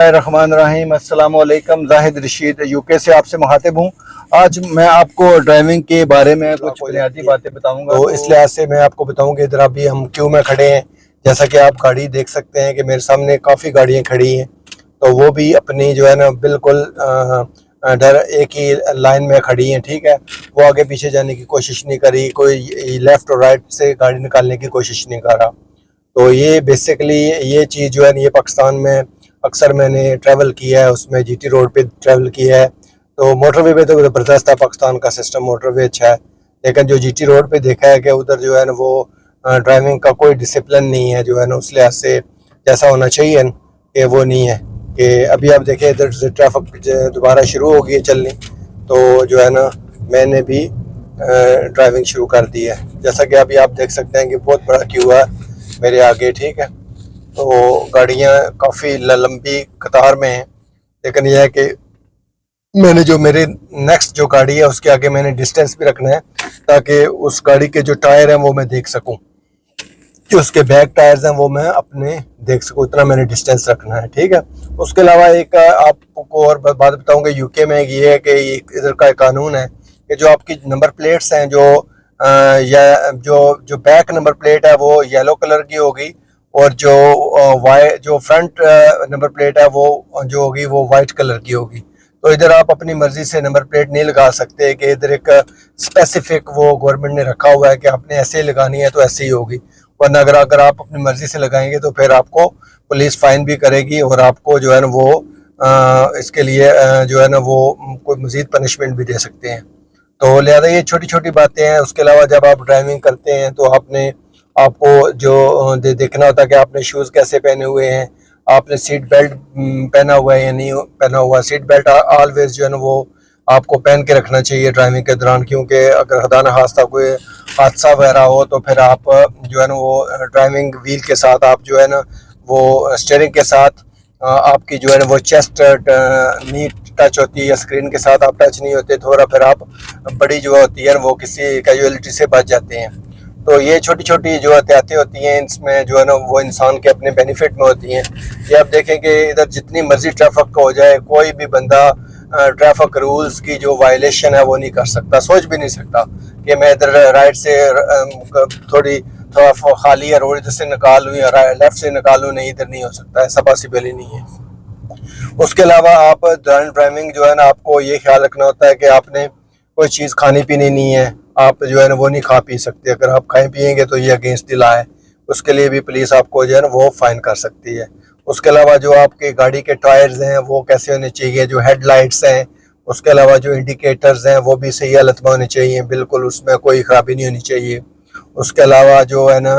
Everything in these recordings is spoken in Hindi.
रहमान अस्सलाम वालेकुम। जाहिद रशीद यूके से आपसे मुखातिब हूँ। आज मैं आपको ड्राइविंग के बारे में कुछ बुनियादी बातें बताऊंगा। तो इस लिहाज से मैं आपको बताऊंगा इधर अभी हम क्यू में खड़े हैं। जैसा कि आप गाड़ी देख सकते हैं कि मेरे सामने काफ़ी गाड़ियाँ खड़ी हैं, तो वो भी अपनी जो है ना बिल्कुल एक ही लाइन में खड़ी हैं। ठीक है, वो आगे पीछे जाने की कोशिश नहीं करी, कोई लेफ़्ट और राइट से गाड़ी निकालने की कोशिश नहीं कर रहा। तो ये बेसिकली ये चीज़ जो है ये पाकिस्तान में अक्सर मैंने ट्रैवल किया है, उसमें जीटी रोड पे ट्रैवल किया है। तो मोटरवे पे तो ज़बरदस्त है, पाकिस्तान का सिस्टम मोटरवे अच्छा है, लेकिन जो जीटी रोड पे देखा है कि उधर जो है ना वो ड्राइविंग का कोई डिसिप्लिन नहीं है, जो है ना उस लिहाज से जैसा होना चाहिए कि वो नहीं है। कि अभी आप देखें इधर से ट्रैफिक दोबारा शुरू हो गई है चलनी, तो जो है ना मैंने भी ड्राइविंग शुरू कर दी है। जैसा कि अभी आप देख सकते हैं कि बहुत बड़ा क्यू है मेरे आगे। ठीक है, तो गाड़ियाँ काफ़ी लंबी कतार में हैं, लेकिन यह है कि मैंने जो मेरे नेक्स्ट जो गाड़ी है उसके आगे मैंने डिस्टेंस भी रखना है, ताकि उस गाड़ी के जो टायर हैं वो मैं देख सकूं, जो उसके बैक टायर्स हैं वो मैं अपने देख सकूं, इतना मैंने डिस्टेंस रखना है। ठीक है, उसके अलावा एक आपको और बात बताऊंगा, यूके में ये है कि इधर का एक कानून है कि जो आपकी नंबर प्लेट्स हैं या जो बैक नंबर प्लेट है वो येलो कलर की होगी, और जो फ्रंट नंबर प्लेट है वो जो होगी वो वाइट कलर की होगी। तो इधर आप अपनी मर्जी से नंबर प्लेट नहीं लगा सकते कि इधर एक स्पेसिफिक वो गवर्नमेंट ने रखा हुआ है कि आपने ऐसे ही लगानी है तो ऐसे ही होगी, वरना अगर आप अपनी मर्जी से लगाएंगे तो फिर आपको पुलिस फाइन भी करेगी और आपको जो है ना वो इसके लिए जो है ना वो कोई मज़ीद पनिशमेंट भी दे सकते हैं। तो लिहाजा ये छोटी छोटी बातें हैं। उसके अलावा जब आप ड्राइविंग करते हैं तो आपको जो देखना होता है कि आपने शूज़ कैसे पहने हुए हैं, आपने सीट बेल्ट पहना हुआ है या नहीं पहना हुआ। सीट बेल्ट ऑलवेज जो है ना वो आपको पहन के रखना चाहिए ड्राइविंग के दौरान, क्योंकि अगर खुदा न खास्ता कोई हादसा वगैरह हो तो फिर आप जो है ना वो ड्राइविंग व्हील के साथ आप जो है ना वो स्टीयरिंग के साथ आपकी जो है ना वो चेस्ट नी टच होती है या स्क्रीन के साथ आप टच नहीं होते, थोड़ा फिर आप बड़ी जो होती है वो किसी कैजुअलिटी से बच जाते हैं। तो ये छोटी छोटी जो एहतियातें होती हैं इसमें जो है ना वो इंसान के अपने बेनिफिट में होती हैं। ये आप देखें कि इधर जितनी मर्जी ट्रैफिक हो जाए, कोई भी बंदा ट्रैफिक रूल्स की जो वायलेशन है वो नहीं कर सकता, सोच भी नहीं सकता कि मैं इधर राइट से थोड़ा खाली है रोड, इधर से निकालूँ या लेफ्ट से निकालूँ, नहीं इधर नहीं हो सकता, ऐसा पॉसिबल ही नहीं है। उसके अलावा आप ड्राइविंग जो है ना आपको ये ख्याल रखना होता है कि आपने कोई चीज़ खानी पीनी नहीं है, आप जो है ना वो नहीं खा पी सकते। अगर आप खाएं पिएंगे तो ये अगेंस्ट द लॉ है, उसके लिए भी पुलिस आपको जो है ना वो फाइन कर सकती है। उसके अलावा जो आपकी गाड़ी के टायर्स हैं वो कैसे होने चाहिए, जो हेडलाइट्स हैं, उसके अलावा जो इंडिकेटर्स हैं वो भी सही हालत में होने चाहिए, बिल्कुल उसमें कोई ख़राबी नहीं होनी चाहिए। उसके अलावा जो है ना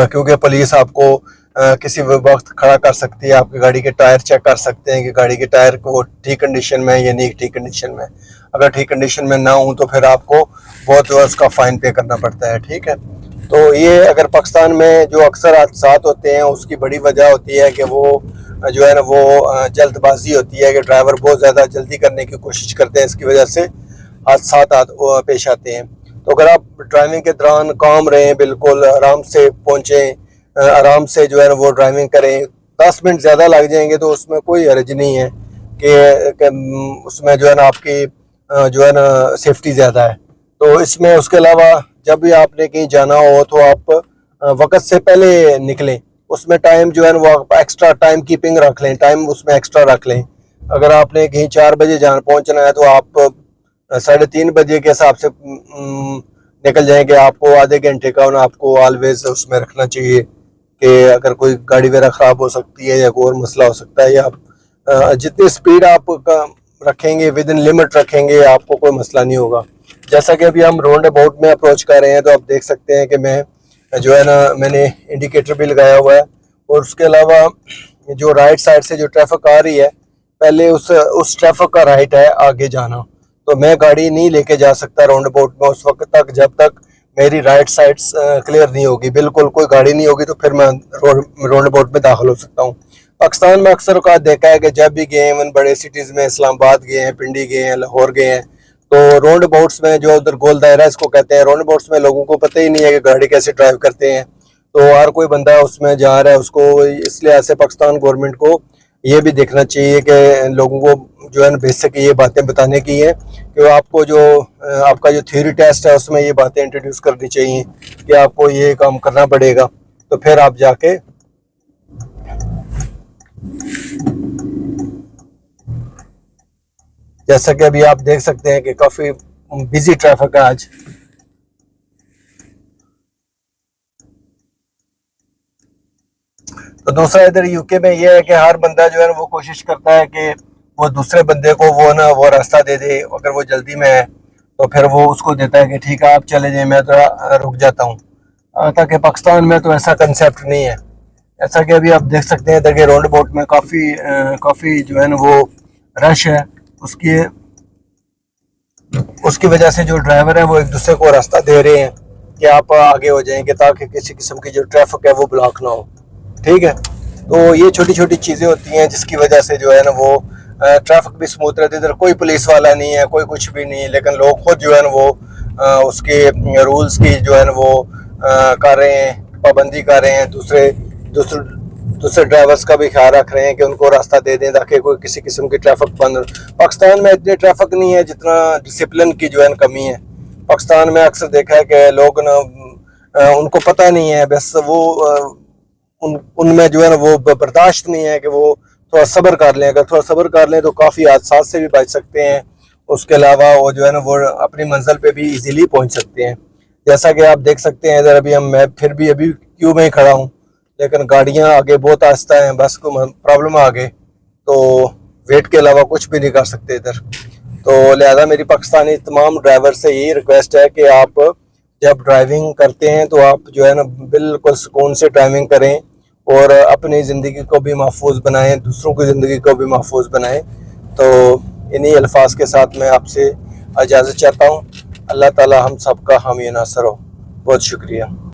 क्योंकि पुलिस आपको किसी भी वक्त खड़ा कर सकती है, आपकी गाड़ी के टायर चेक कर सकते हैं कि गाड़ी के टायर को ठीक कंडीशन में या नहीं ठीक कंडीशन में। अगर ठीक कंडीशन में ना हो तो फिर आपको बहुत उसका फ़ाइन पे करना पड़ता है। ठीक है, तो ये अगर पाकिस्तान में जो अक्सर हादसा होते हैं उसकी बड़ी वजह होती है कि वो जो है ना वो जल्दबाजी होती है कि ड्राइवर बहुत ज़्यादा जल्दी करने की कोशिश करते हैं, इसकी वजह से हादसा पेश आते हैं। तो अगर आप ड्राइविंग के दौरान काम रहें, बिल्कुल आराम से पहुँचें, आराम से जो है ना वो ड्राइविंग करें, 10 मिनट ज़्यादा लग जाएंगे तो उसमें कोई हर्ज नहीं है कि उसमें जो है ना आपकी जो है ना सेफ्टी ज़्यादा है। तो इसमें उसके अलावा जब भी आपने कहीं जाना हो तो आप वक्त से पहले निकलें, उसमें टाइम जो है ना वो आप एक्स्ट्रा टाइम कीपिंग रख लें, टाइम उसमें एक्स्ट्रा रख लें। अगर आपने कहीं 4 बजे पहुंचना है तो आप 3:30 बजे के हिसाब से निकल जाएंगे। आपको आधे घंटे का आपको ऑलवेज उसमें रखना चाहिए कि अगर कोई गाड़ी वगैरह ख़राब हो सकती है या कोई और मसला हो सकता है, या आप जितनी स्पीड आप रखेंगे विद इन लिमिट रखेंगे आपको कोई मसला नहीं होगा। जैसा कि अभी हम राउंड अबाउट में अप्रोच कर रहे हैं तो आप देख सकते हैं कि मैं जो है ना मैंने इंडिकेटर भी लगाया हुआ है, और उसके अलावा जो राइट साइड से जो ट्रैफिक आ रही है पहले उस ट्रैफिक का राइट है आगे जाना, तो मैं गाड़ी नहीं लेके जा सकता राउंड अबाउट में उस वक्त तक जब तक मेरी राइट साइड क्लियर नहीं होगी, बिल्कुल कोई गाड़ी नहीं होगी, तो फिर मैं राउंड अबाउट में दाखिल हो सकता हूँ। पाकिस्तान में अक्सर औकात देखा है कि जब भी गए हैं बड़े सिटीज़ में, इस्लामाबाद गए हैं, पिंडी गए हैं, लाहौर गए हैं, तो राउंड अबाउट्स में जो उधर गोल दायरा इसको कहते हैं, राउंड अबाउट्स में लोगों को पता ही नहीं है कि गाड़ी कैसे ड्राइव करते हैं। तो हर कोई बंदा उसमें जा रहा है, उसको इस लिहाज से पाकिस्तान गवर्नमेंट को ये भी देखना चाहिए कि लोगों को जो है ना बेसिक ये बातें बताने की है कि वो आपको जो आपका जो थ्योरी टेस्ट है उसमें ये बातें इंट्रोड्यूस करनी चाहिए कि आपको ये काम करना पड़ेगा, तो फिर आप जाके जैसा कि अभी आप देख सकते हैं कि काफ़ी बिजी ट्रैफिक है आज। तो दूसरा इधर यूके में ये है कि हर बंदा जो है वो कोशिश करता है कि वो दूसरे बंदे को वो रास्ता दे दे, अगर वो जल्दी में है तो फिर वो उसको देता है कि ठीक है आप चले जाए, मैं थोड़ा रुक जाता हूँ। ताकि पाकिस्तान में तो ऐसा कंसेप्ट नहीं है। ऐसा कि अभी आप देख सकते हैं इधर के राउंड अबाउट में काफ़ी जो है ना वो रश है। उसकी उसकी वजह से जो ड्राइवर है वो एक दूसरे को रास्ता दे रहे हैं कि आप आगे हो जाएंगे ताकि किसी किस्म की जो ट्रैफिक है वो ब्लॉक ना हो। ठीक है, तो ये छोटी छोटी चीज़ें होती हैं जिसकी वजह से जो है ना वो ट्रैफिक भी स्मूथ रहती है। इधर कोई पुलिस वाला नहीं है, कोई कुछ भी नहीं है, लेकिन लोग खुद जो है ना वो उसके रूल्स की जो है ना वो कर रहे हैं, पाबंदी कर रहे हैं। दूसरे दूसरे दूसरे ड्राइवर्स का भी ख्याल रख रहे हैं कि उनको रास्ता दे दें ताकि कोई किसी किस्म की ट्रैफिक बंद। पाकिस्तान में इतनी ट्रैफिक नहीं है जितना डिसिप्लिन की जो है कमी है। पाकिस्तान में अक्सर देखा है कि लोग ना उनको पता नहीं है, बस वो उनमें जो है ना वो बर्दाश्त नहीं है कि वो थोड़ा सब्र कर लें। अगर थोड़ा सब्र कर लें तो काफ़ी हादसा से भी बच सकते हैं। उसके अलावा वो जो है ना वो अपनी मंजिल पे भी इजीली पहुंच सकते हैं। जैसा कि आप देख सकते हैं इधर अभी मैं फिर भी अभी क्यू में ही खड़ा हूँ, लेकिन गाड़ियाँ आगे बहुत आहिस्ता हैं, बस को प्रॉब्लम आ गए तो वेट के अलावा कुछ भी नहीं कर सकते इधर। तो लिहाजा मेरी पाकिस्तानी तमाम ड्राइवर से यही रिक्वेस्ट है कि आप जब ड्राइविंग करते हैं तो आप जो है ना बिल्कुल सुकून से ड्राइविंग करें और अपनी ज़िंदगी को भी महफूज बनाएं, दूसरों की ज़िंदगी को भी महफूज बनाएं। तो इन्हीं अल्फाज के साथ मैं आपसे इजाज़त चाहता हूँ। अल्लाह ताला हम सब का हामी नासर हो। बहुत शुक्रिया।